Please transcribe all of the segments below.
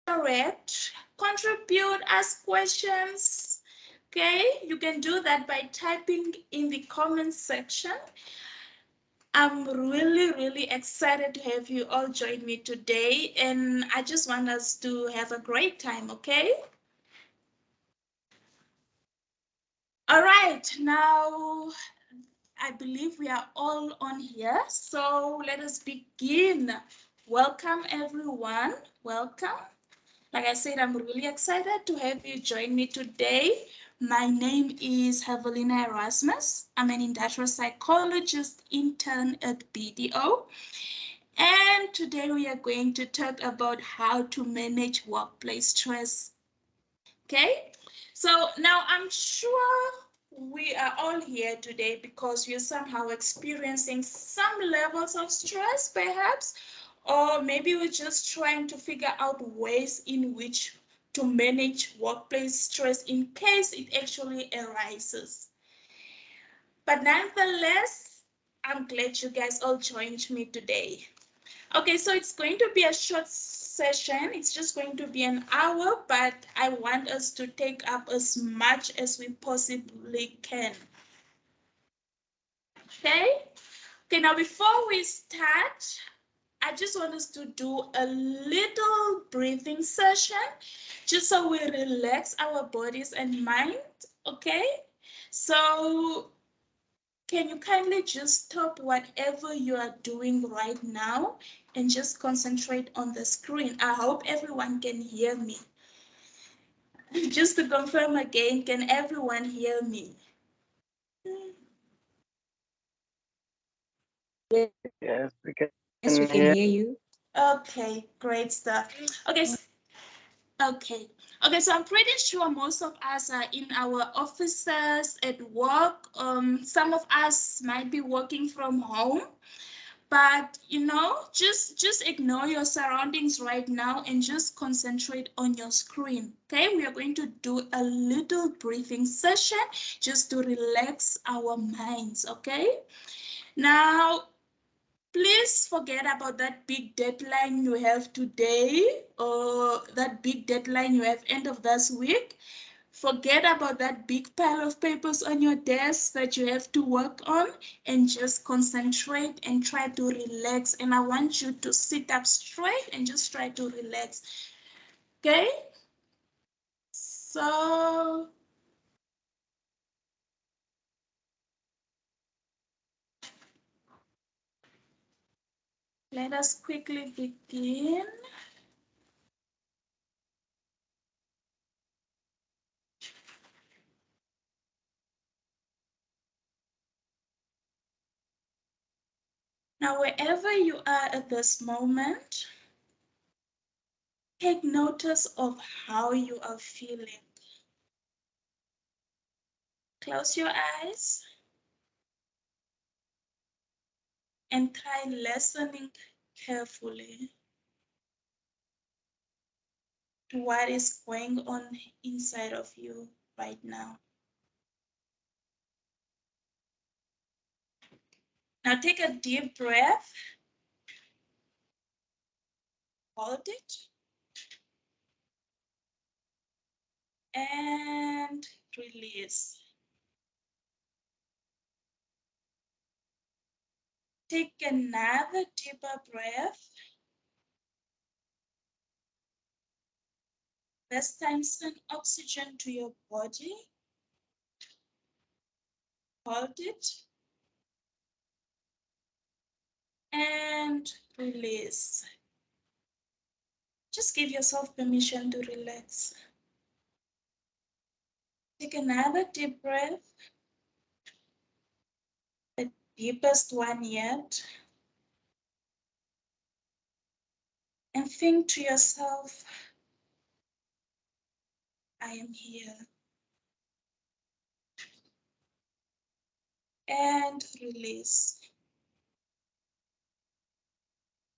interact, contribute, ask questions. Okay, you can do that by typing in the comment section. I'm really excited to have you all join me today, and I just want us to have a great time, okay? All right, now I believe we are all on here, so let us begin. Welcome, everyone. Welcome. Like I said, I'm really excited to have you join me today. My name is Evelina Erasmus. I'm an industrial psychologist intern at BDO. And today we are going to talk about how to manage workplace stress. Okay, so now I'm sure we are all here today because we're somehow experiencing some levels of stress, perhaps, or maybe we're just trying to figure out ways in which to manage workplace stress in case it actually arises. But nonetheless, I'm glad you guys all joined me today. Okay, so it's going to be a short session. It's just going to be an hour, but I want us to take up as much as we possibly can. Okay? Okay, now before we start, I just want us to do a little breathing session just so we relax our bodies and mind. Okay? So can you kindly just stop whatever you are doing right now and just concentrate on the screen? I hope everyone can hear me. Just to confirm again, can everyone hear me? Yes, we can hear Yes, we you. can hear you. Okay, great stuff. Okay, okay. Okay, so I'm pretty sure most of us are in our offices at work. Some of us might be working from home. But just ignore your surroundings right now and just concentrate on your screen. Okay, we are going to do a little breathing session just to relax our minds. Okay, now please forget about that big deadline you have today or that big deadline you have end of this week. Forget about that big pile of papers on your desk that you have to work on and just concentrate and try to relax. And I want you to sit up straight and just try to relax. Okay? So let us quickly begin. Now, wherever you are at this moment, take notice of how you are feeling. Close your eyes and try listening carefully to what is going on inside of you right now. Now take a deep breath, hold it, and release. Take another deeper breath. This time send oxygen to your body. Hold it and release. Just give yourself permission to relax. Take another deep breath, the deepest one yet. And think to yourself, I am here. And release.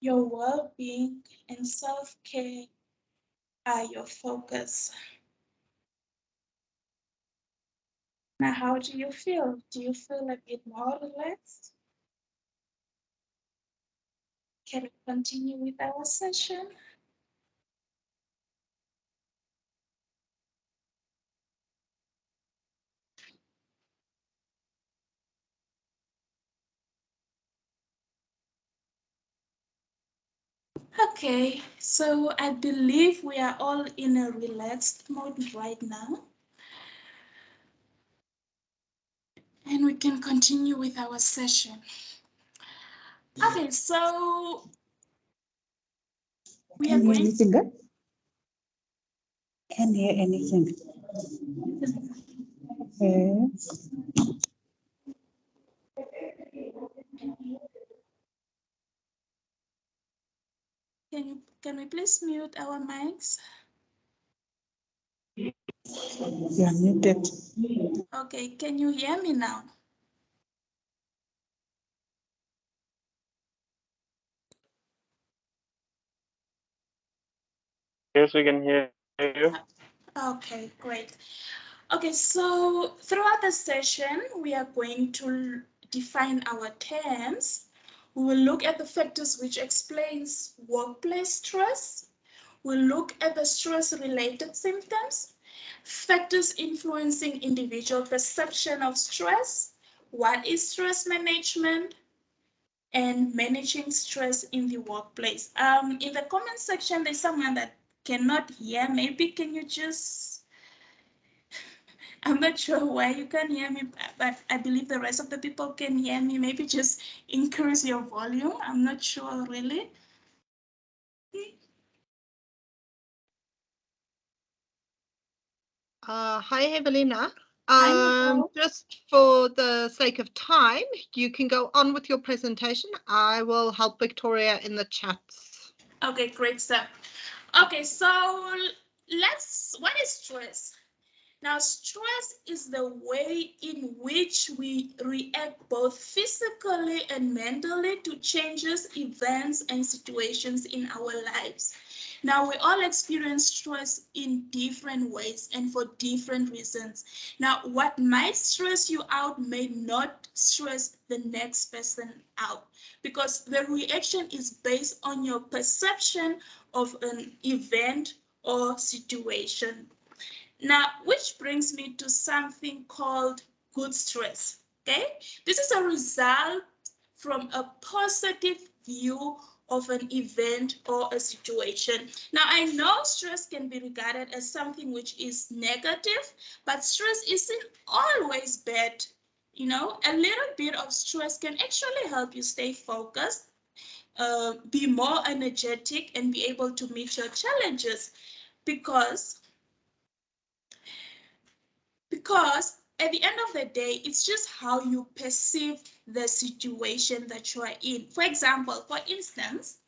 Your well-being and self-care are your focus. Now, how do you feel? Do you feel a bit more relaxed? Can we continue with our session? Okay, so I believe we are all in a relaxed mode right now. And we can continue with our session. Okay, so we are Can hear going anything good? Can hear anything. Yes. Can we please mute our mics? You are muted. Okay, can you hear me now? Yes, we can hear you. Okay, great. Okay, so throughout the session, we are going to define our terms. We will look at the factors which explains workplace stress. We'll look at the stress-related symptoms, factors influencing individual perception of stress, what is stress management, and managing stress in the workplace. In the comment section, there's someone that cannot hear. Maybe can you just, I'm not sure why you can hear me, but I believe the rest of the people can hear me. Maybe just increase your volume. I'm not sure really. Hi, Evelina. Hi, Nicole. Just for the sake of time, you can go on with your presentation. I will help Victoria in the chats. Okay, great stuff. Okay, so what is stress? Now, stress is the way in which we react both physically and mentally to changes, events, and situations in our lives. Now, we all experience stress in different ways and for different reasons. Now, what might stress you out may not stress the next person out because the reaction is based on your perception of an event or situation. Now, which brings me to something called good stress. Okay, this is a result from a positive view of an event or a situation. Now, I know stress can be regarded as something which is negative, but stress isn't always bad. You know, a little bit of stress can actually help you stay focused, be more energetic, and be able to meet your challenges because at the end of the day, it's just how you perceive the situation that you are in. For example, for instance,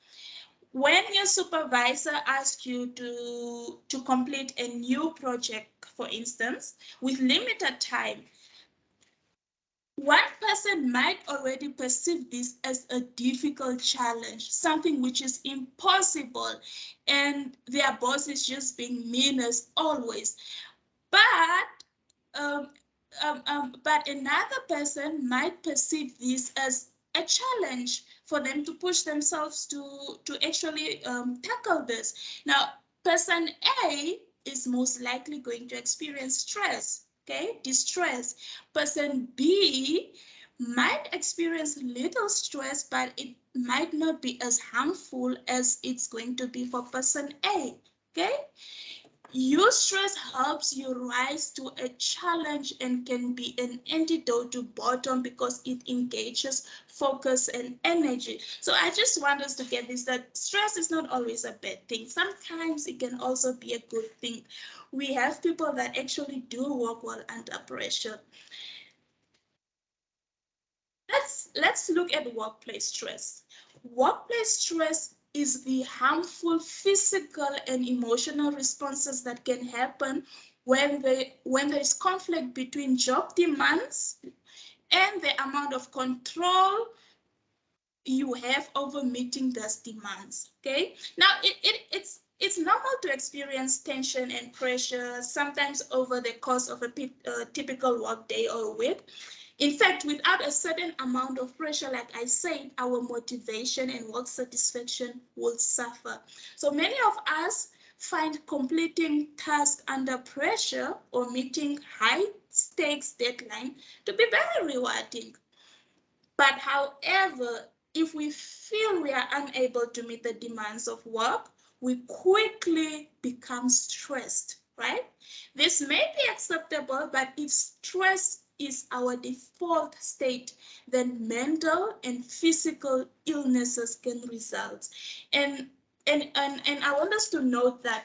when your supervisor asks you to complete a new project, for instance, with limited time, one person might already perceive this as a difficult challenge, something which is impossible, and their boss is just being mean as always. But but another person might perceive this as a challenge for them to push themselves to actually tackle this. Now, person A is most likely going to experience stress, okay, distress. Person B might experience little stress, but it might not be as harmful as it's going to be for person A, okay? Your stress helps you rise to a challenge and can be an antidote to boredom because it engages focus and energy. So I just want us to get this, that stress is not always a bad thing. Sometimes it can also be a good thing. We have people that actually do work well under pressure. Let's look at workplace stress. Workplace stress is the harmful physical and emotional responses that can happen when there is conflict between job demands and the amount of control you have over meeting those demands. Okay, now it's normal to experience tension and pressure sometimes over the course of a typical work day or week. In fact, without a certain amount of pressure, like I said, our motivation and work satisfaction will suffer. So many of us find completing tasks under pressure or meeting high stakes deadline to be very rewarding. But however, if we feel we are unable to meet the demands of work, we quickly become stressed, right? This may be acceptable, but if stress is our default state, then mental and physical illnesses can result. And I want us to note that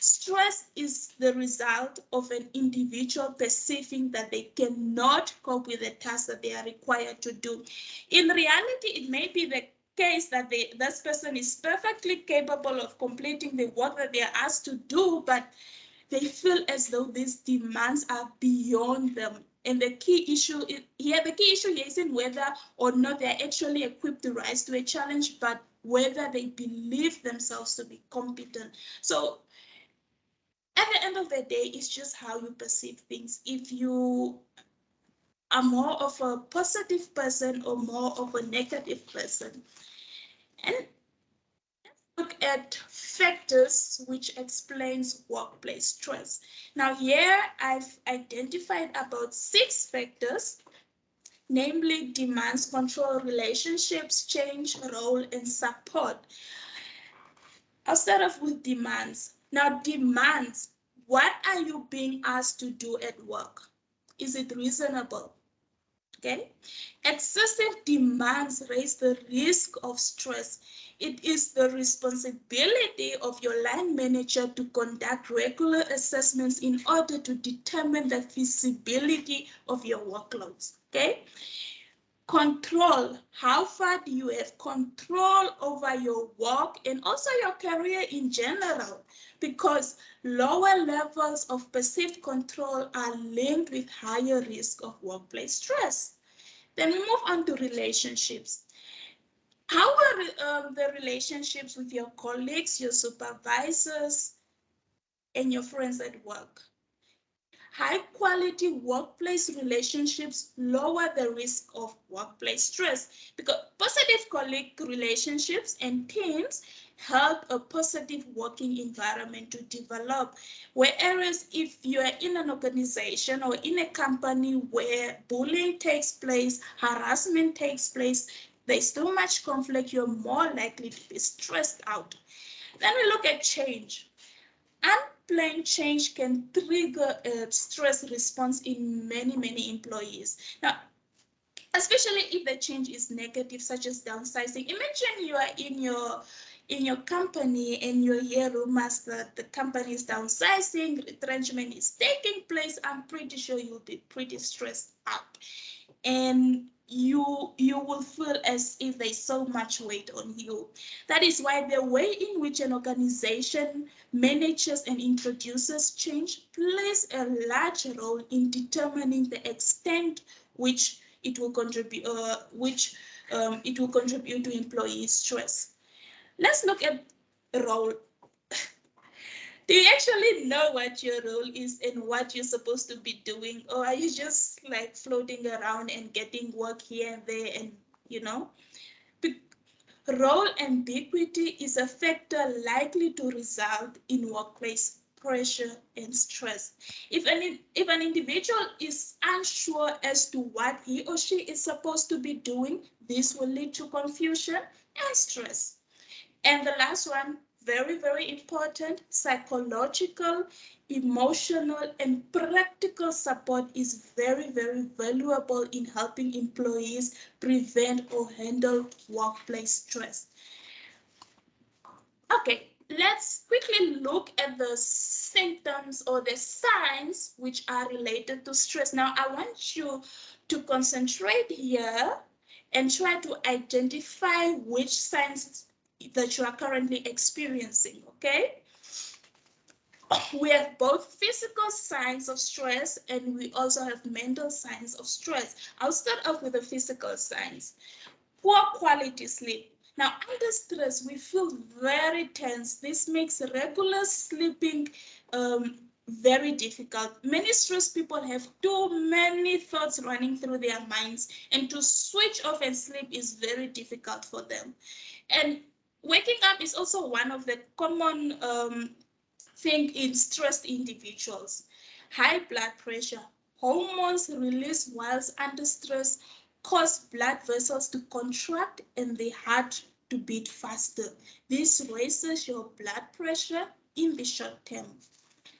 stress is the result of an individual perceiving that they cannot cope with the tasks that they are required to do. In reality, it may be the case that this person is perfectly capable of completing the work that they are asked to do, but they feel as though these demands are beyond them. And the key issue here isn't whether or not they're actually equipped to rise to a challenge, but whether they believe themselves to be competent. So at the end of the day, it's just how you perceive things. If you are more of a positive person or more of a negative person. And look at factors which explains workplace stress. Now here I've identified about 6 factors, namely demands, control, relationships, change, role, and support. I'll start off with demands. Now demands, what are you being asked to do at work? Is it reasonable? Okay, excessive demands raise the risk of stress. It is the responsibility of your line manager to conduct regular assessments in order to determine the feasibility of your workloads. Okay, control, how far do you have control over your work and also your career in general? Because lower levels of perceived control are linked with higher risk of workplace stress. Then we move on to relationships. How are the relationships with your colleagues, your supervisors, and your friends at work? High quality workplace relationships lower the risk of workplace stress because positive colleague relationships and teams help a positive working environment to develop. Whereas if you are in an organization or in a company where bullying takes place, harassment takes place, there's too much conflict, you're more likely to be stressed out. Then we look at change. Unplanned change can trigger a stress response in many employees. Now, especially if the change is negative, such as downsizing. Imagine you are in your company and you hear rumors that the company is downsizing, retrenchment is taking place. I'm pretty sure you'll be pretty stressed out. And you will feel as if there's so much weight on you. That is why the way in which an organization manages and introduces change plays a large role in determining the extent which it will contribute to employee stress. Let's look at role. Do you actually know what your role is and what you're supposed to be doing? Or are you just like floating around and getting work here and there and, you know? Role ambiguity is a factor likely to result in workplace pressure and stress. If an individual is unsure as to what he or she is supposed to be doing, this will lead to confusion and stress. And the last one, very important, psychological, emotional, and practical support is very valuable in helping employees prevent or handle workplace stress. Okay, let's quickly look at the symptoms or the signs which are related to stress. Now, I want you to concentrate here and try to identify which signs that you are currently experiencing, okay? We have both physical signs of stress and we also have mental signs of stress. I'll start off with the physical signs. Poor quality sleep. Now, under stress, we feel very tense. This makes regular sleeping very difficult. Many stressed people have too many thoughts running through their minds, and to switch off and sleep is very difficult for them. And waking up is also one of the common thing in stressed individuals. High blood pressure, hormones released whilst under stress cause blood vessels to contract and the heart to beat faster. This raises your blood pressure in the short term.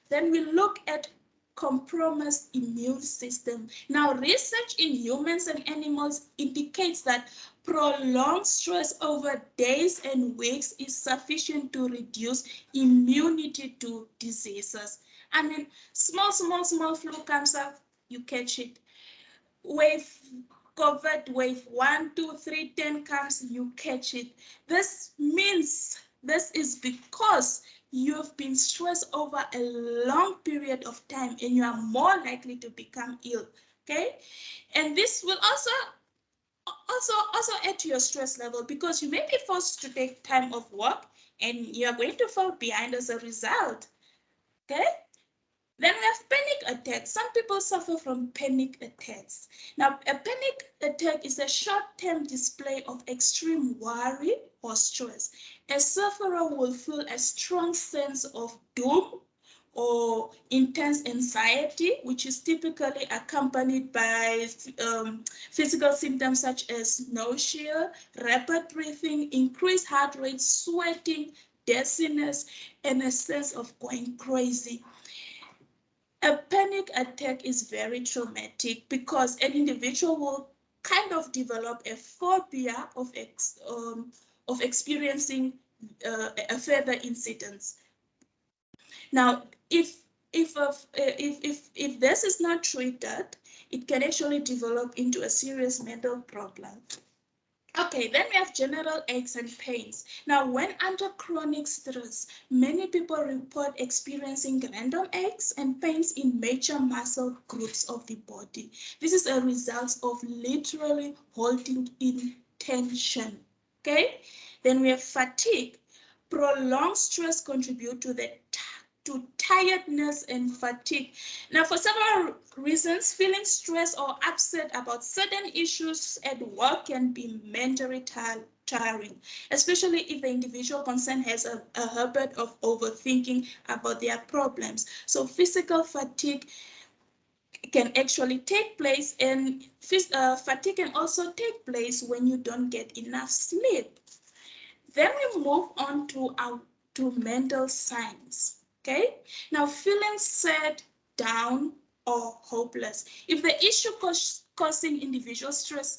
Then we look at compromised immune system. Now, research in humans and animals indicates that prolonged stress over days and weeks is sufficient to reduce immunity to diseases. I mean, small flu comes up, you catch it. COVID wave 1, 2, 3, 10 comes, you catch it. This is because you've been stressed over a long period of time and you are more likely to become ill. Okay, and this will also add to your stress level because you may be forced to take time off work and you are going to fall behind as a result. Okay. Then we have panic attacks. Some people suffer from panic attacks. Now, a panic attack is a short-term display of extreme worry or stress. A sufferer will feel a strong sense of doom or intense anxiety, which is typically accompanied by physical symptoms such as nausea, rapid breathing, increased heart rate, sweating, dizziness, and a sense of going crazy. A panic attack is very traumatic because an individual will kind of develop a phobia of experiencing a further incident. Now, if this is not treated, it can actually develop into a serious mental problem. Okay, then we have general aches and pains. Now, when under chronic stress, many people report experiencing random aches and pains in major muscle groups of the body. This is a result of literally holding in tension. Okay, then we have fatigue. Prolonged stress contribute to tiredness and fatigue. Now, for several reasons, feeling stressed or upset about certain issues at work can be mentally tiring, especially if the individual concerned has a habit of overthinking about their problems. So physical fatigue can actually take place, and fatigue can also take place when you don't get enough sleep. Then we move on to mental signs. Okay, now feeling sad, down, or hopeless. If the issue causing individual stress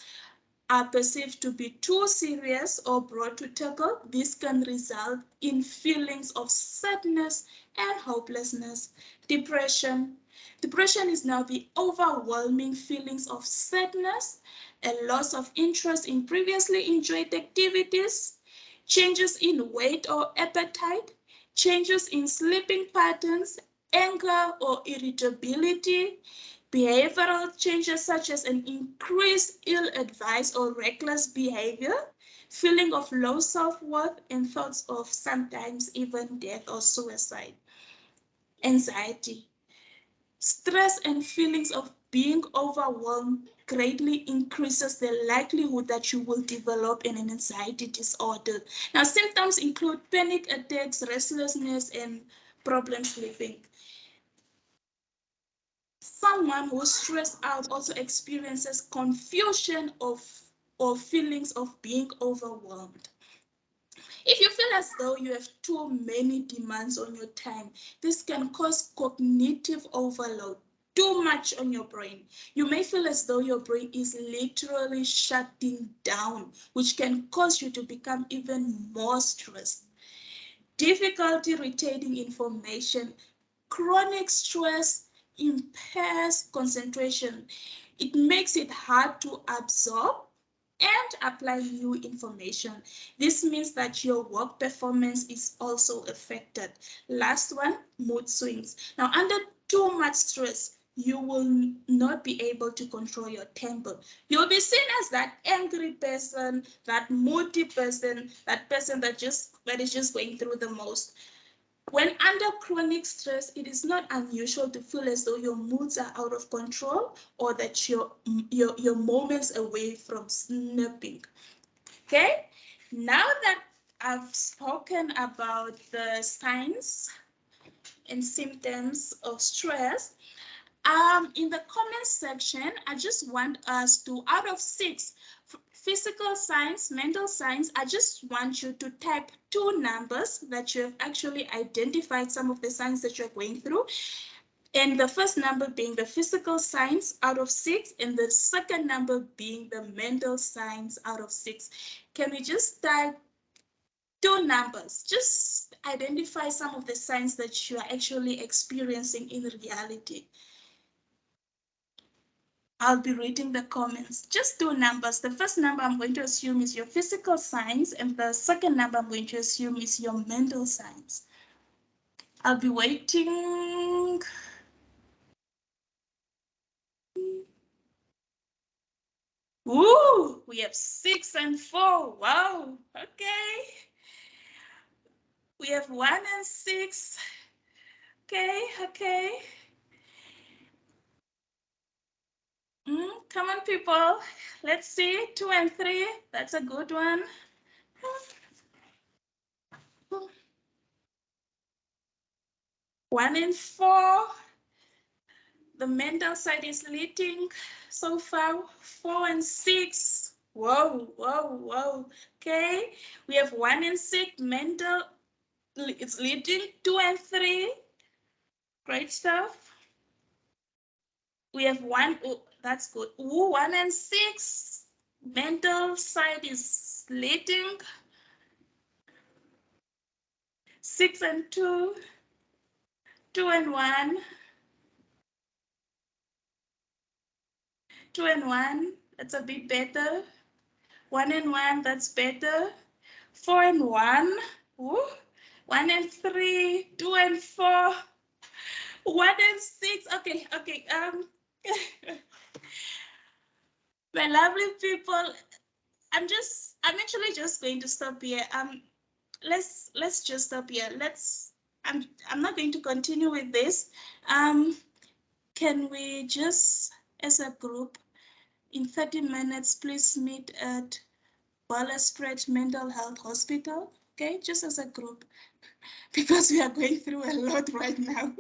are perceived to be too serious or broad to tackle, this can result in feelings of sadness and hopelessness. Depression. Depression is now the overwhelming feelings of sadness, a loss of interest in previously enjoyed activities, changes in weight or appetite, changes in sleeping patterns, anger or irritability, behavioral changes such as an increased ill-advised or reckless behavior, feeling of low self-worth, and thoughts of sometimes even death or suicide. Anxiety. Stress and feelings of being overwhelmed greatly increases the likelihood that you will develop an anxiety disorder. Now, symptoms include panic attacks, restlessness, and problem sleeping. Someone who's stressed out also experiences confusion or feelings of being overwhelmed. If you feel as though you have too many demands on your time, this can cause cognitive overload, too much on your brain. You may feel as though your brain is literally shutting down, which can cause you to become even more stressed. Difficulty retaining information. Chronic stress impairs concentration. It makes it hard to absorb and apply new information. This means that your work performance is also affected. Last one, mood swings. Now, under too much stress, you will not be able to control your temper. You'll be seen as that angry person, that moody person, that person that is just going through the most. When under chronic stress, it is not unusual to feel as though your moods are out of control or that you're moments away from snapping. Okay, now that I've spoken about the signs and symptoms of stress, In the comment section, I just want us to, out of 6 physical signs, mental signs, I just want you to type 2 numbers that you have actually identified some of the signs that you're going through. And the first number being the physical signs out of 6, and the second number being the mental signs out of 6. Can we just type 2 numbers? Just identify some of the signs that you are actually experiencing in reality. I'll be reading the comments. Just 2 numbers. The first number I'm going to assume is your physical signs, and the second number I'm going to assume is your mental signs. I'll be waiting. Ooh, we have 6 and 4. Wow, okay. We have 1 and 6. Okay. Come on, people. Let's see. 2 and 3. That's a good one. 1 and 4. The mental side is leading so far. 4 and 6. Whoa. Okay. We have 1 and 6. Mental, it's leading. 2 and 3. Great stuff. We have 1. Oh, that's good. 1 and 6. Mental side is leading. 6 and 2. 2 and 1. 2 and 1. That's a bit better. 1 and 1. That's better. 4 and 1. Ooh. 1 and 3. 2 and 4. 1 and 6. Okay. My lovely people, I'm actually just going to stop here. Let's just stop here. I'm not going to continue with this. Can we just, as a group, in 30 minutes, please meet at Wallerspruit Mental Health Hospital? Okay, just as a group, because we are going through a lot right now.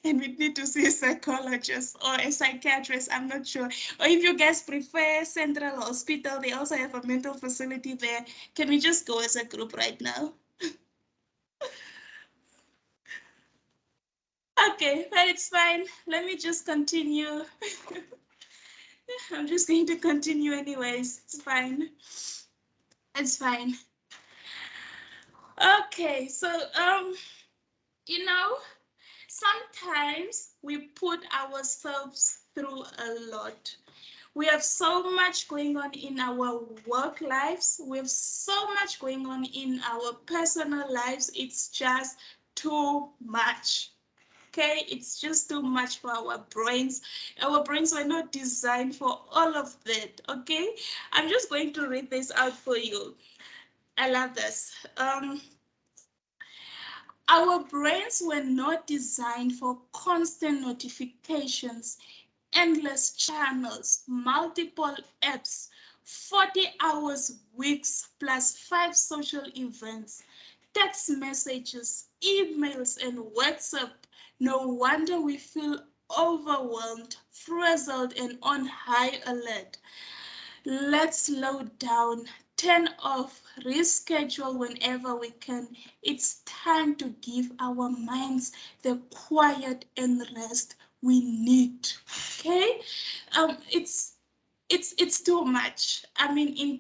And we need to see a psychologist or a psychiatrist, I'm not sure. Or if you guys prefer Central Hospital, they also have a mental facility there. Can we just go as a group right now? Okay, but it's fine. Let me just continue. I'm just going to continue anyways. It's fine. It's fine. Okay, so you know, sometimes we put ourselves through a lot. We have so much going on in our work lives. We have so much going on in our personal lives. It's just too much. Okay, it's just too much for our brains. Our brains were not designed for all of that. Okay, I'm just going to read this out for you. I love this. Our brains were not designed for constant notifications, endless channels, multiple apps, 40 hours, weeks, plus 5 social events, text messages, emails, and WhatsApp. No wonder we feel overwhelmed, frazzled, and on high alert. Let's slow down, turn off, reschedule whenever we can. It's time to give our minds the quiet and rest we need. Okay, it's too much. I mean, in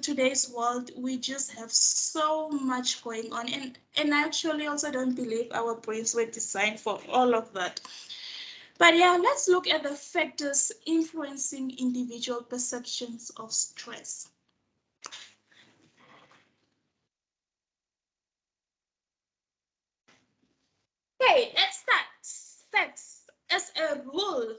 today's world, we just have so much going on, and I actually also don't believe our brains were designed for all of that. But yeah, let's look at the factors influencing individual perceptions of stress. Okay, let's start. Sex. As a rule,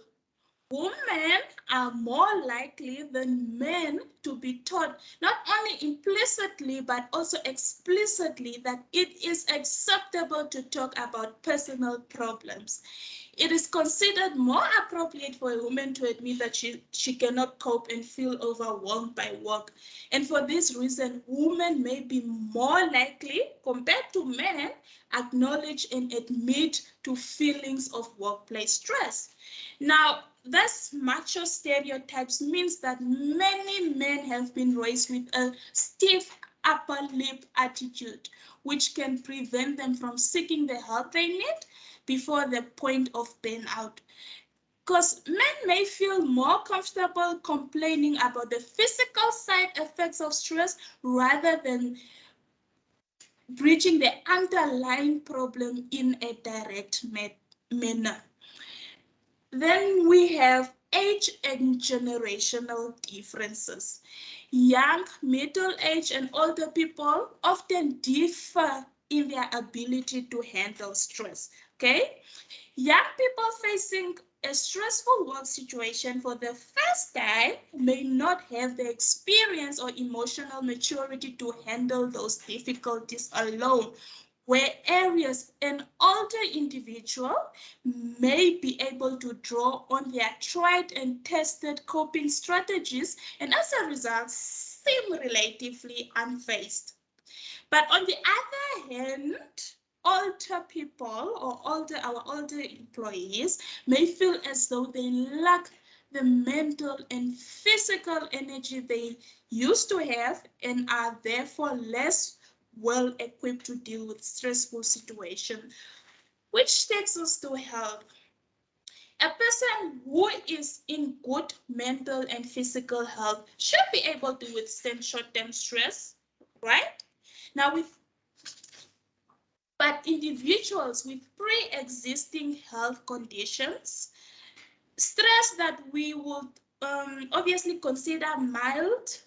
women are more likely than men to be taught not only implicitly but also explicitly that it is acceptable to talk about personal problems. It is considered more appropriate for a woman to admit that she cannot cope and feel overwhelmed by work. And for this reason, women may be more likely, compared to men, acknowledge and admit to feelings of workplace stress. Now, thus macho stereotypes means that many men have been raised with a stiff upper lip attitude, which can prevent them from seeking the help they need before the point of burnout. Because men may feel more comfortable complaining about the physical side effects of stress rather than breaching the underlying problem in a direct manner. Then we have age and generational differences. Young, middle-aged, and older people often differ in their ability to handle stress. Okay? Young people facing a stressful work situation for the first time may not have the experience or emotional maturity to handle those difficulties alone, whereas an older individual may be able to draw on their tried and tested coping strategies and as a result seem relatively unfazed. But on the other hand, older people or our older employees may feel as though they lack the mental and physical energy they used to have and are therefore less well equipped to deal with stressful situations, which takes us to health. A person who is in good mental and physical health should be able to withstand short-term stress, right? Now, but individuals with pre-existing health conditions, stress that we would obviously consider mild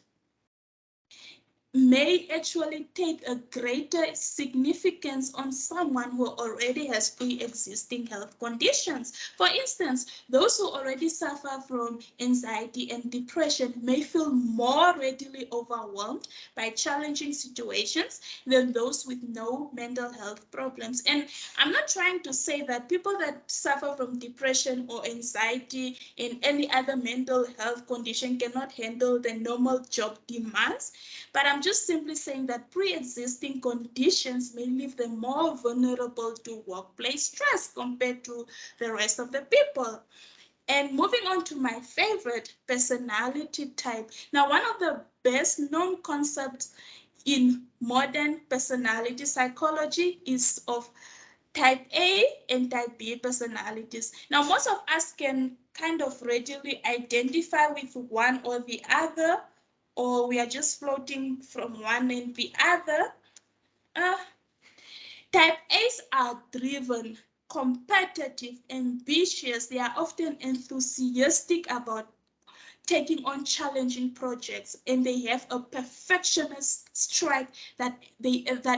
may actually take a greater significance on someone who already has pre-existing health conditions. For instance, those who already suffer from anxiety and depression may feel more readily overwhelmed by challenging situations than those with no mental health problems. And I'm not trying to say that people that suffer from depression or anxiety and any other mental health condition cannot handle the normal job demands, but I'm just simply saying that pre-existing conditions may leave them more vulnerable to workplace stress compared to the rest of the people. And moving on to my favorite, personality type. Now, one of the best known concepts in modern personality psychology is of type A and type B personalities. Now, most of us can kind of readily identify with one or the other, or we are just floating from one and the other. Type A's are driven, competitive, ambitious. They are often enthusiastic about taking on challenging projects, and they have a perfectionist streak that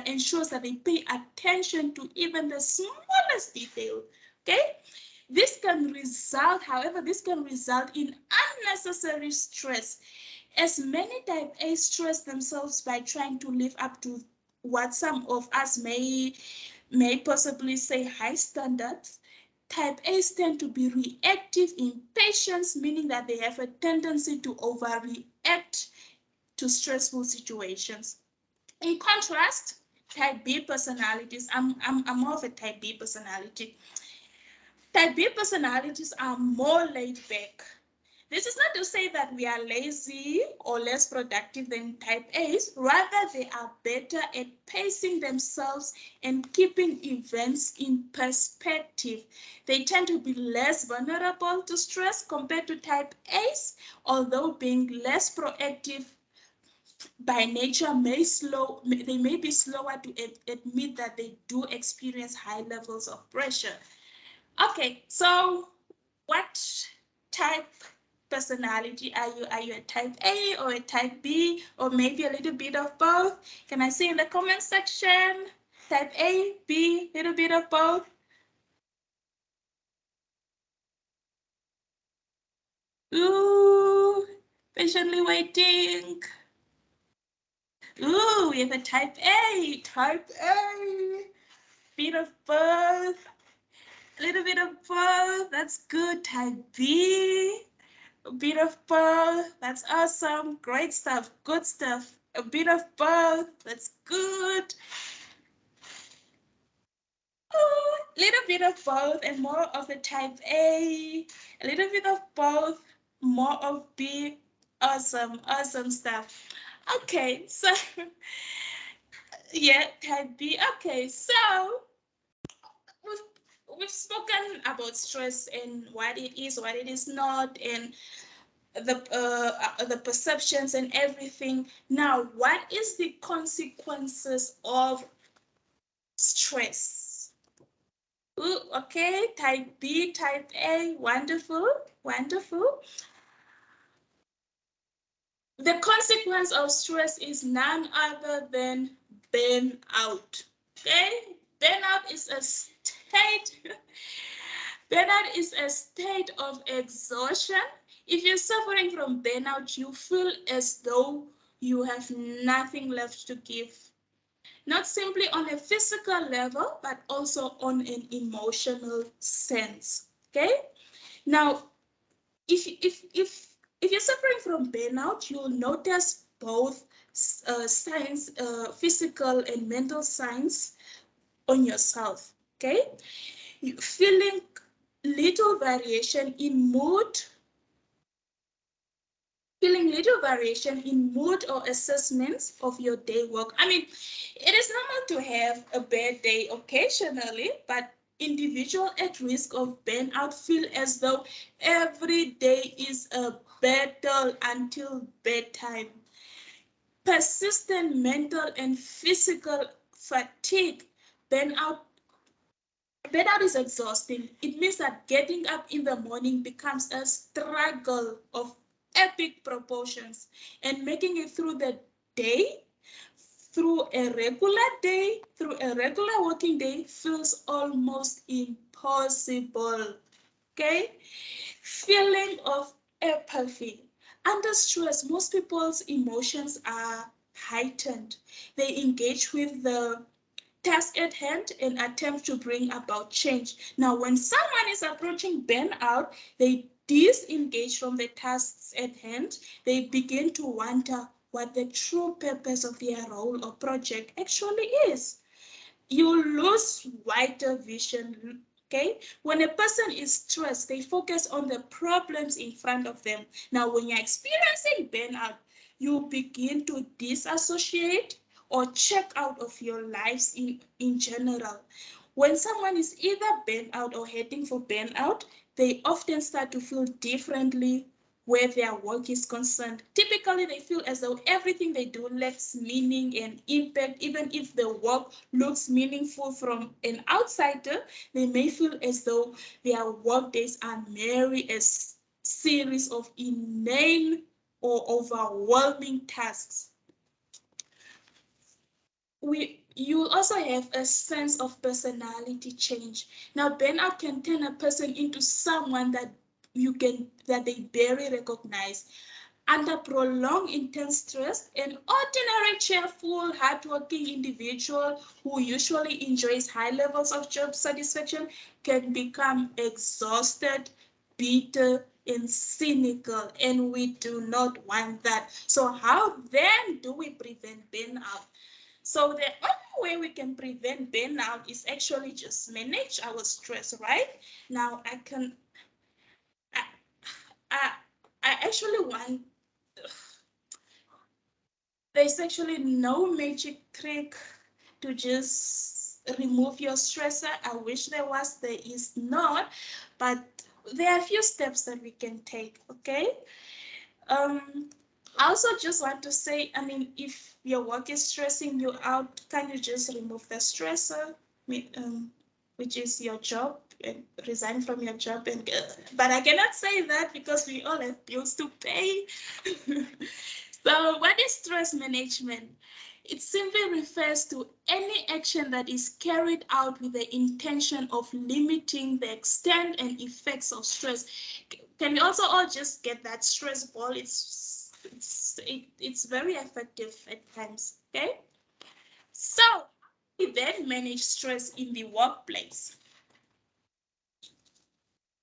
ensures that they pay attention to even the smallest detail. Okay, however, this can result in unnecessary stress, as many type A stress themselves by trying to live up to what some of us may possibly say high standards. Type A's tend to be reactive impatience, meaning that they have a tendency to overreact to stressful situations. In contrast, type B personalities, I'm more of a type B personality. Type B personalities are more laid back. This is not to say that we are lazy or less productive than type A's. Rather, they are better at pacing themselves and keeping events in perspective. They tend to be less vulnerable to stress compared to type A's, although being less proactive by nature they may be slower to admit that they do experience high levels of pressure. Okay, so what type personality are you? Are you a type A or a type B, or maybe a little bit of both? Can I see in the comment section? Type A, B, little bit of both? Ooh, patiently waiting. Ooh, we have a type A, bit of both. A little bit of both. That's good. Type B. A bit of both. That's awesome. Great stuff. Good stuff. A bit of both. That's good. A little bit of both and more of the type A. A little bit of both, more of B. Awesome. Awesome stuff. Okay, so yeah, type B. Okay, so we've spoken about stress and what it is, what it is not, and the perceptions and everything. Now, what is the consequences of stress? Ooh, okay, type B, type A, wonderful, wonderful. The consequence of stress is none other than burnout. Okay, burnout is a state. Burnout is a state of exhaustion. If you're suffering from burnout, you feel as though you have nothing left to give. Not simply on a physical level, but also on an emotional sense. Okay? Now, if you're suffering from burnout, you'll notice both signs, physical and mental signs on yourself. Okay? You feeling little variation in mood, or assessments of your day work. I mean, it is normal to have a bad day occasionally, but individuals at risk of burnout feel as though every day is a battle until bedtime. Persistent mental and physical fatigue. Burnout is exhausting. It means that getting up in the morning becomes a struggle of epic proportions, and making it through the day, through a regular working day, feels almost impossible. Okay? Feeling of apathy. Under stress, most people's emotions are heightened. They engage with the task at hand and attempt to bring about change. Now, when someone is approaching burnout, they disengage from the tasks at hand. They begin to wonder what the true purpose of their role or project actually is. You lose wider vision. Okay, when a person is stressed, they focus on the problems in front of them. Now, when you're experiencing burnout, you begin to disassociate or check out of your lives in general. When someone is either burnt out or heading for burnout, they often start to feel differently where their work is concerned. Typically, they feel as though everything they do lacks meaning and impact. Even if the work looks meaningful from an outsider, they may feel as though their work days are merely a series of inane or overwhelming tasks. You also have a sense of personality change. Now, burnout can turn a person into someone that they barely recognize. Under prolonged intense stress, an ordinary, cheerful, hardworking individual who usually enjoys high levels of job satisfaction can become exhausted, bitter, and cynical, and we do not want that. So how then do we prevent burnout? So the only way we can prevent burnout is actually just manage our stress, right? Now I actually want, there's actually no magic trick to just remove your stressor. I wish there was, there is not, but there are a few steps that we can take, okay? I also just want to say, I mean, if your work is stressing you out, can you just remove the stressor, which is your job, and resign from your job? But I cannot say that because we all have bills to pay. So what is stress management? It simply refers to any action that is carried out with the intention of limiting the extent and effects of stress. Can we also all just get that stress ball? It's very effective at times, okay? So we then manage stress in the workplace.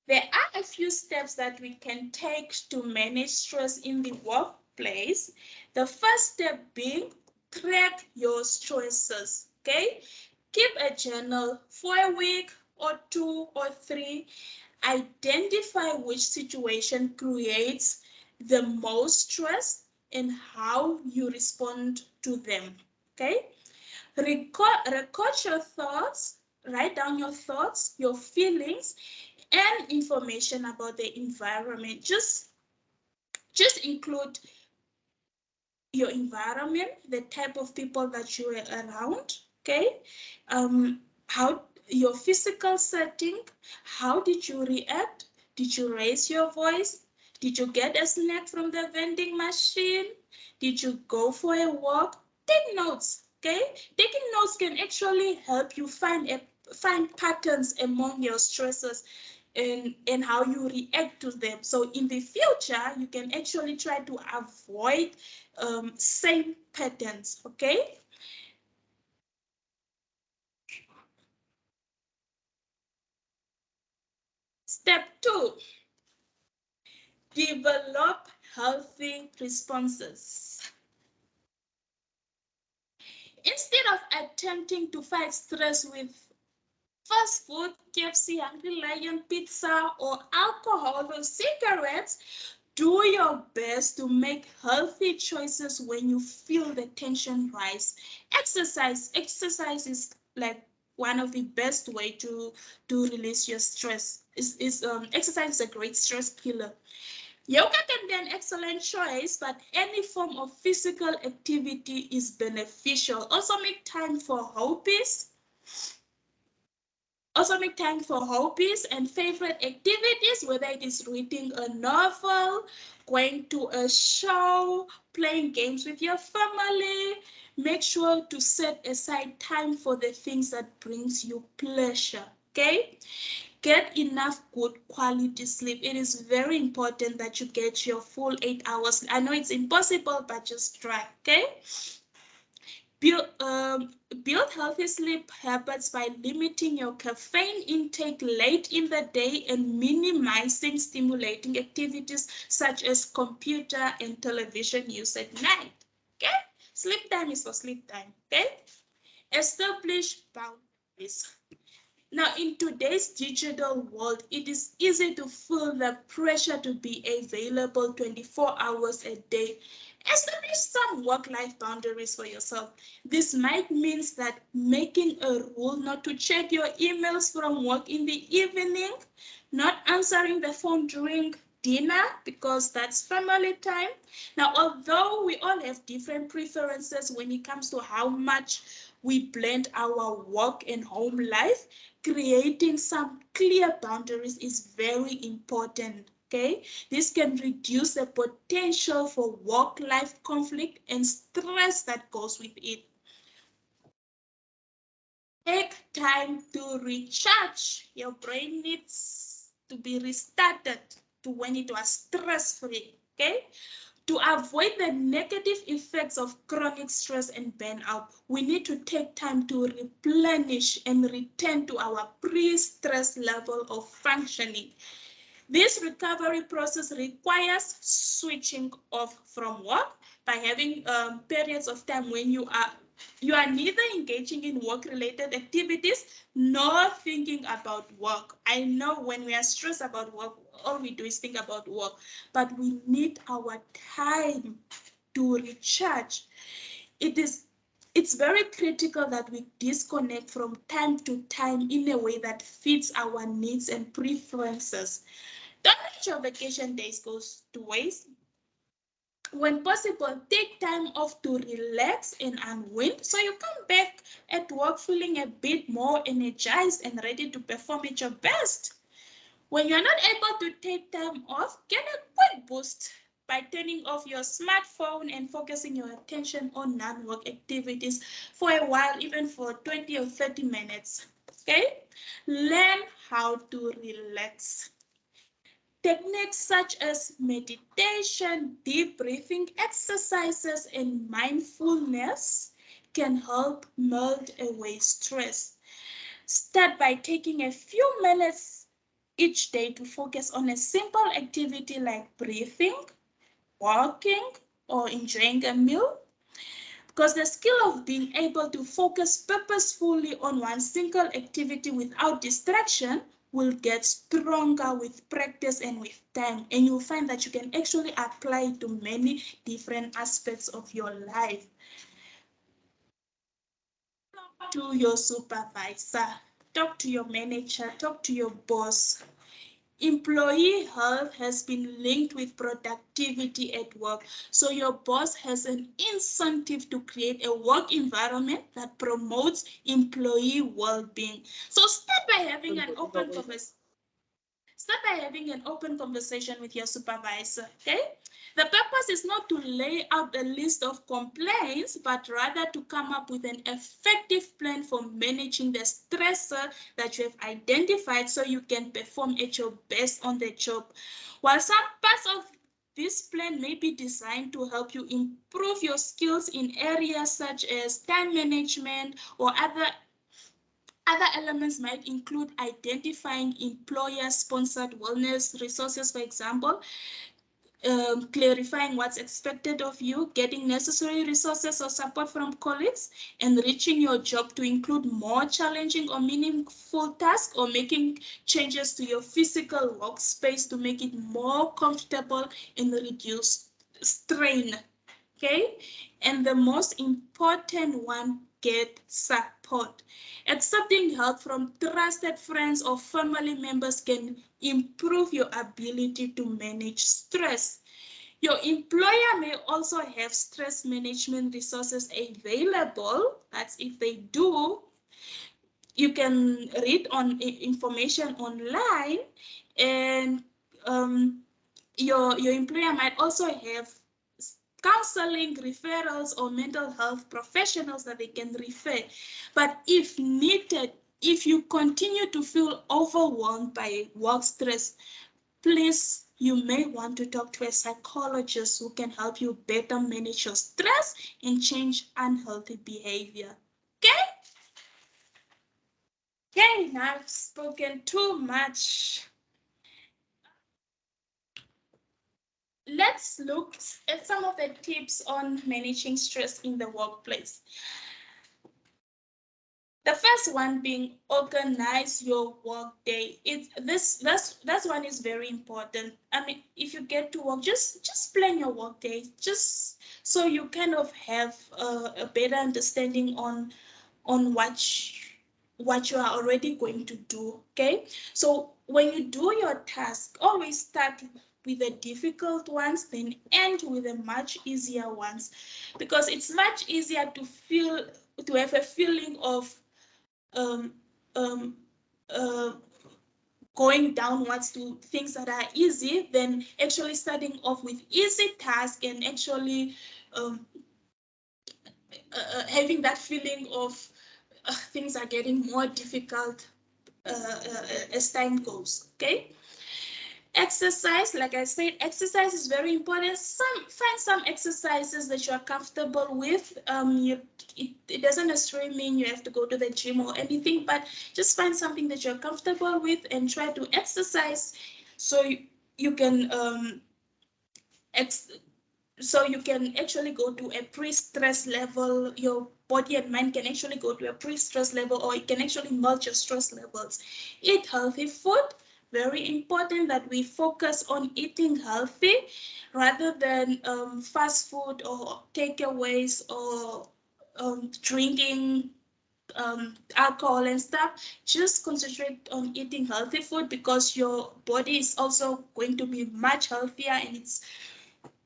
There are a few steps that we can take to manage stress in the workplace. The first step being track your stresses, okay? Keep a journal for a week or 2 or 3. Identify which situation creates the most stress and how you respond to them, okay? Record your thoughts, write down your thoughts, your feelings, and information about the environment. Just include your environment, the type of people that you are around, okay? How your physical setting, how did you react? Did you raise your voice? Did you get a snack from the vending machine? Did you go for a walk? Take notes, okay? Taking notes can actually help you find patterns among your stresses and how you react to them. So in the future, you can actually try to avoid same patterns, okay? Step 2, develop healthy responses. Instead of attempting to fight stress with fast food, KFC, Hungry Lion, pizza, or alcohol or cigarettes, do your best to make healthy choices when you feel the tension rise. Exercise is like one of the best way to release your stress. Exercise is a great stress killer. Yoga can be an excellent choice, but any form of physical activity is beneficial. Also make time for hobbies. And favorite activities, whether it is reading a novel, going to a show, playing games with your family. Make sure to set aside time for the things that brings you pleasure, okay? Get enough good quality sleep. It is very important that you get your full 8 hours. I know it's impossible, but just try, okay? Build healthy sleep habits by limiting your caffeine intake late in the day and minimizing stimulating activities such as computer and television use at night. Okay? Sleep time is for sleep time. Okay? Establish boundaries. Now, in today's digital world, it is easy to feel the pressure to be available 24 hours a day. Establish some work-life boundaries for yourself. This might mean that making a rule not to check your emails from work in the evening, not answering the phone during dinner because that's family time. Now, although we all have different preferences when it comes to how much we blend our work and home life, creating some clear boundaries is very important. Okay, this can reduce the potential for work-life conflict and stress that goes with it. Take time to recharge. Your brain needs to be restarted to when it was stress-free. Okay, to avoid the negative effects of chronic stress and burnout, we need to take time to replenish and return to our pre-stress level of functioning. This recovery process requires switching off from work by having periods of time when you are neither engaging in work-related activities nor thinking about work. I know when we are stressed about work, all we do is think about work, but we need our time to recharge. It's very critical that we disconnect from time to time in a way that fits our needs and preferences. Don't let your vacation days go to waste. When possible, take time off to relax and unwind so you come back at work feeling a bit more energized and ready to perform at your best. When you're not able to take time off, get a quick boost by turning off your smartphone and focusing your attention on non-work activities for a while, even for 20 or 30 minutes. Okay? Learn how to relax. Techniques such as meditation, deep breathing exercises, and mindfulness can help melt away stress. Start by taking a few minutes each day to focus on a simple activity like breathing, walking, or enjoying a meal. Because the skill of being able to focus purposefully on one single activity without distraction will get stronger with practice and with time. And you'll find that you can actually apply it to many different aspects of your life. Talk to your supervisor, talk to your manager, talk to your boss. Employee health has been linked with productivity at work. So your boss has an incentive to create a work environment that promotes employee well-being. So start by having an open conversation. Start by having an open conversation with your supervisor, okay? The purpose is not to lay out a list of complaints, but rather to come up with an effective plan for managing the stressor that you have identified so you can perform at your best on the job. While some parts of this plan may be designed to help you improve your skills in areas such as time management or other elements might include identifying employer-sponsored wellness resources, for example, clarifying what's expected of you, getting necessary resources or support from colleagues, enriching your job to include more challenging or meaningful tasks, or making changes to your physical workspace to make it more comfortable and reduce strain. Okay, and the most important one, get support. Accepting help from trusted friends or family members can improve your ability to manage stress. Your employer may also have stress management resources available. That's if they do. You can read on information online, and your employer might also have counseling referrals or mental health professionals that they can refer. But if needed, if you continue to feel overwhelmed by work stress, please, you may want to talk to a psychologist who can help you better manage your stress and change unhealthy behavior. Okay? Okay, now I've spoken too much. Let's look at some of the tips on managing stress in the workplace. The first one being organize your work day. That's one is very important. I mean, if you get to work, just plan your work day, just so you kind of have a better understanding on what you are already going to do. Okay, so when you do your task, always start with the difficult ones, then end with the much easier ones, because it's much easier to have a feeling of going downwards to things that are easy than actually starting off with easy tasks and actually having that feeling of things are getting more difficult as time goes. Okay. Exercise, like I said, exercise is very important. Find some exercises that you are comfortable with. It doesn't necessarily mean you have to go to the gym or anything, but just find something that you're comfortable with and try to exercise so you can actually go to a pre-stress level. Your body and mind can actually go to a pre-stress level, or it can actually merge your stress levels. Eat healthy food. Very important that we focus on eating healthy rather than fast food or takeaways or drinking alcohol and stuff. Just concentrate on eating healthy food, because your body is also going to be much healthier, and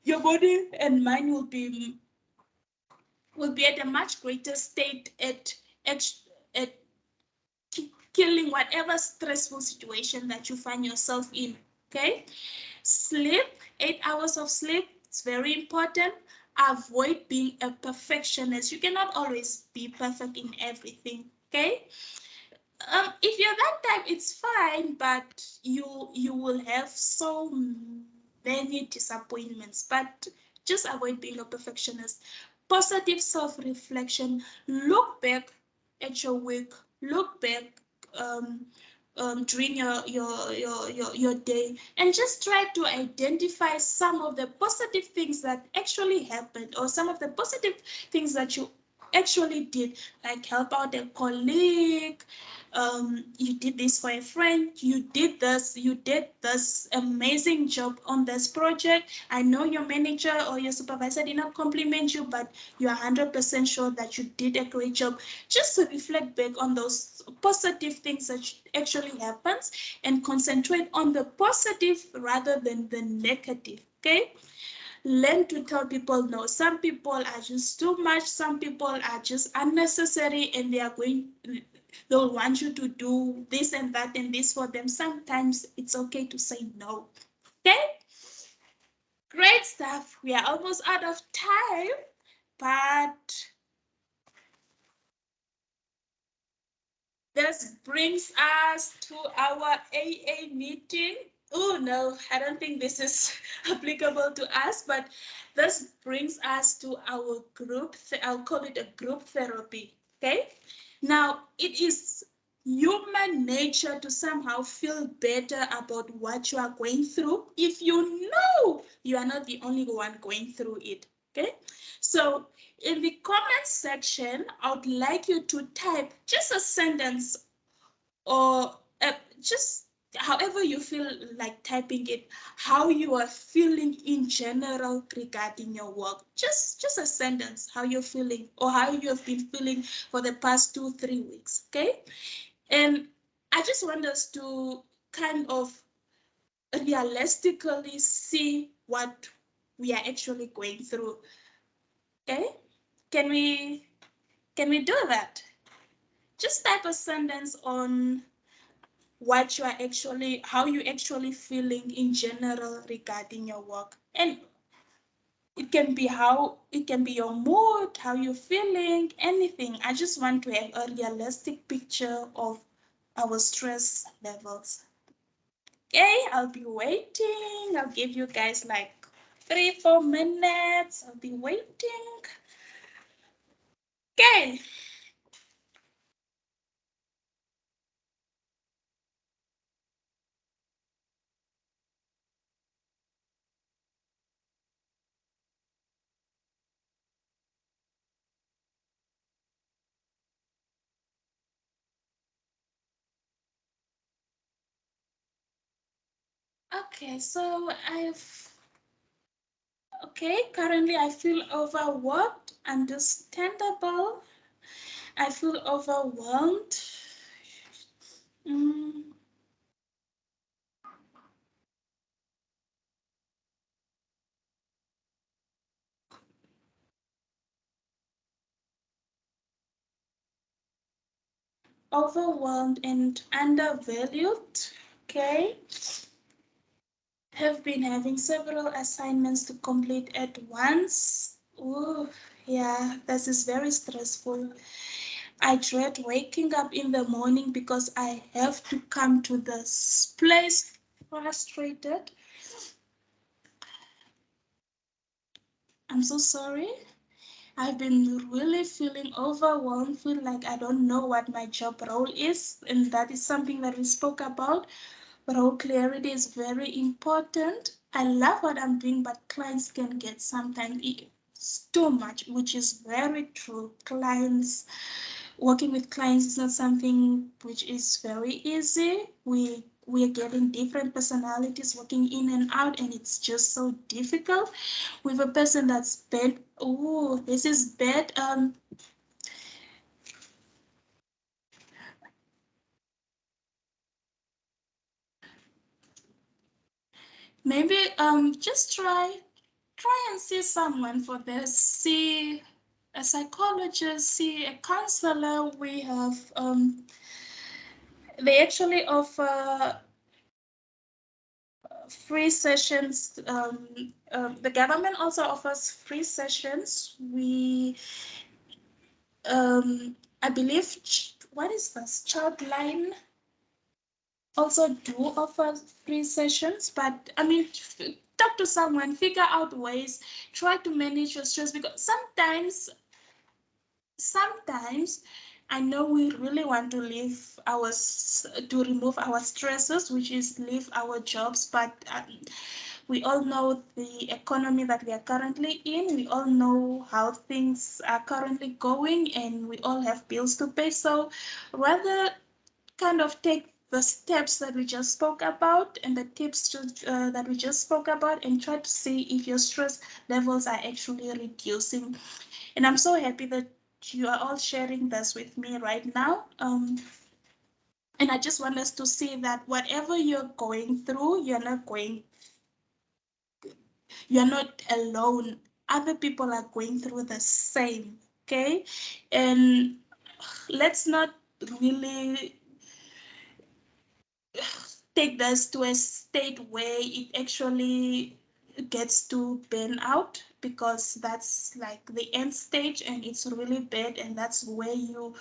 your body and mind will be at a much greater state at killing whatever stressful situation that you find yourself in. Okay, sleep, 8 hours of sleep, it's very important. Avoid being a perfectionist. You cannot always be perfect in everything. Okay, if you're that type, it's fine, but you will have so many disappointments. But just avoid being a perfectionist. Positive self-reflection. Look back at your week. Look back during your day, and just try to identify some of the positive things that actually happened, or some of the positive things that you actually did, like help out a colleague, you did this for a friend, you did this amazing job on this project. I know your manager or your supervisor did not compliment you, but you are 100% sure that you did a great job. Just to reflect back on those positive things that actually happens, and concentrate on the positive rather than the negative. Okay, learn to tell people no. Some people are just too much, some people are just unnecessary, and they'll want you to do this and that and this for them. Sometimes it's okay to say no. Okay, great stuff. We are almost out of time, but this brings us to our AA meeting. Oh no, I don't think this is applicable to us, but this brings us to our group. I'll call it a group therapy. Okay. Now, it is human nature to somehow feel better about what you are going through if you know you are not the only one going through it. Okay. So in the comment section, I would like you to type just a sentence, or just however you feel like typing it, how you are feeling in general regarding your work. Just a sentence, how you're feeling, or how you have been feeling for the past 2-3 weeks. Okay, and I just want us to kind of realistically see what we are actually going through. Okay, can we do that? Just type a sentence on what you are actually, how you actually feeling in general regarding your work. And it can be your mood, how you're feeling, anything. I just want to have a realistic picture of our stress levels. Okay, I'll be waiting. I'll give you guys like 3-4 minutes. I'll be waiting. Okay. Okay, so currently I feel overworked, understandable. I feel overwhelmed. Overwhelmed and undervalued. Okay. Have been having several assignments to complete at once. Oh, yeah, this is very stressful. I dread waking up in the morning because I have to come to this place frustrated. I'm so sorry. I've been really feeling overwhelmed, feel like I don't know what my job role is, and that is something that we spoke about. Role clarity is very important. I love what I'm doing, but clients can get sometimes it's too much, which is very true. Working with clients is not something which is very easy. We are getting different personalities working in and out, and it's just so difficult. With a person that's bad, oh, this is bad. Maybe just try and see someone for this. See a psychologist, see a counselor. We have they actually offer free sessions. The government also offers free sessions. I believe, what is this? Childline also do offer free sessions, but I mean, talk to someone, figure out ways, try to manage your stress, because sometimes I know we really want to remove our stresses, which is leave our jobs, but we all know the economy that we are currently in. We all know how things are currently going, and we all have bills to pay. So rather kind of take the steps that we just spoke about and the tips that we just spoke about and try to see if your stress levels are actually reducing. And I'm so happy that you are all sharing this with me right now. And I just want us to see that whatever you're going through, you're not alone. Other people are going through the same, okay? And let's not really take this to a state where it actually gets to burnout, because that's like the end stage and it's really bad, and that's where you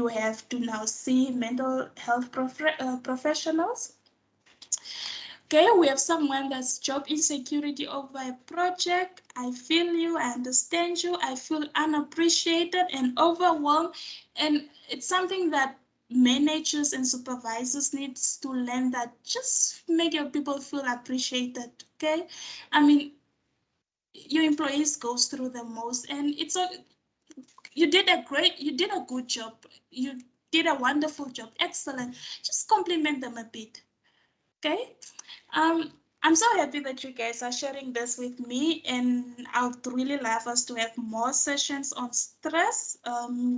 have to now see mental health professionals. Okay, we have someone that's job insecurity over a project. I feel you, I understand you, I feel unappreciated and overwhelmed. And it's something that managers and supervisors needs to learn, that just make your people feel appreciated, okay? I mean, your employees goes through the most, and it's a, you did a good job. You did a wonderful job, excellent. Just compliment them a bit, okay? I'm so happy that you guys are sharing this with me, and I would really love us to have more sessions on stress.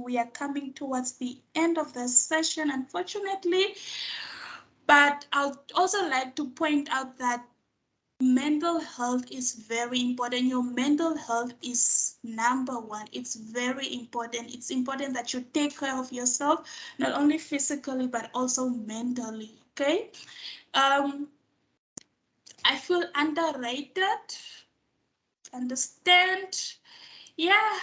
We are coming towards the end of the session, unfortunately, but I would also like to point out that mental health is very important. Your mental health is number one. It's very important. It's important that you take care of yourself, not only physically, but also mentally, okay? I feel underrated, understand. Yeah,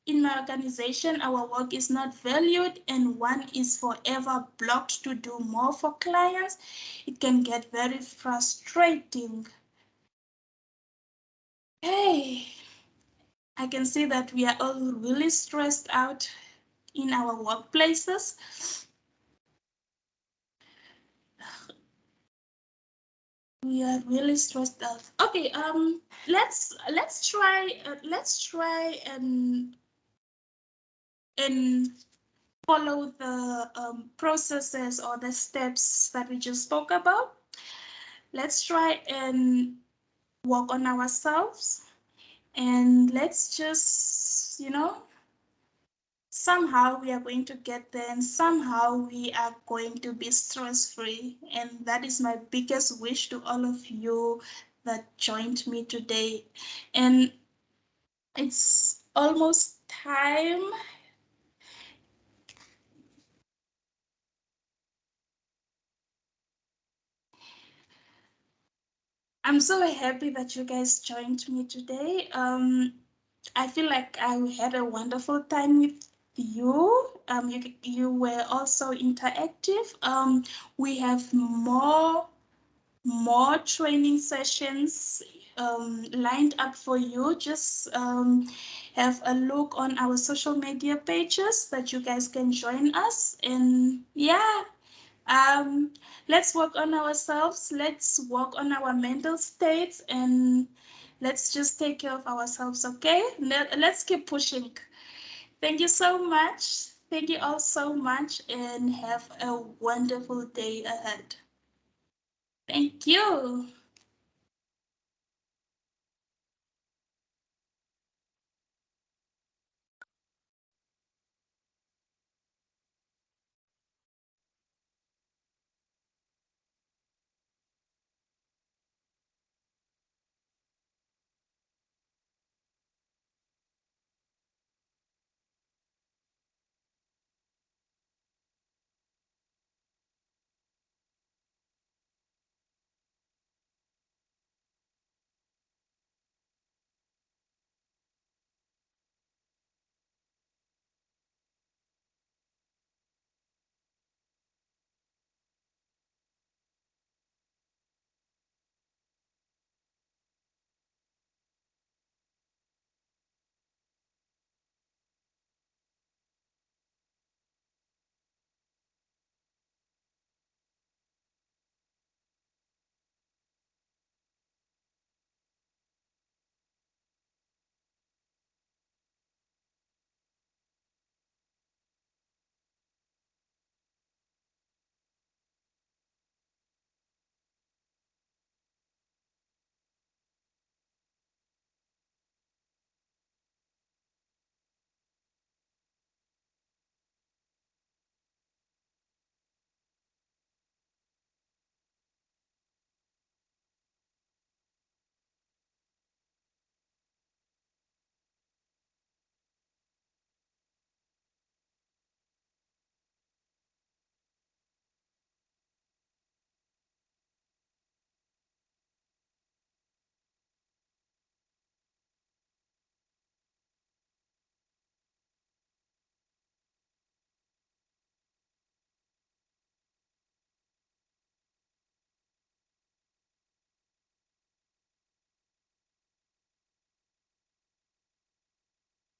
in my organization, our work is not valued and one is forever blocked to do more for clients. It can get very frustrating. Hey, I can see that we are all really stressed out in our workplaces. We are really stressed out. Okay, let's try and follow the processes or the steps that we just spoke about. Let's try and work on ourselves, and let's just, somehow we are going to get there, and somehow we are going to be stress-free. And that is my biggest wish to all of you that joined me today. And it's almost time. I'm so happy that you guys joined me today. I feel like I had a wonderful time with you. You were also interactive. We have more training sessions lined up for you. Just have a look on our social media pages that you guys can join us. And yeah, let's work on ourselves. Let's work on our mental states, and let's just take care of ourselves, okay? Let's keep pushing. Thank you so much. Thank you all so much, and have a wonderful day ahead. Thank you.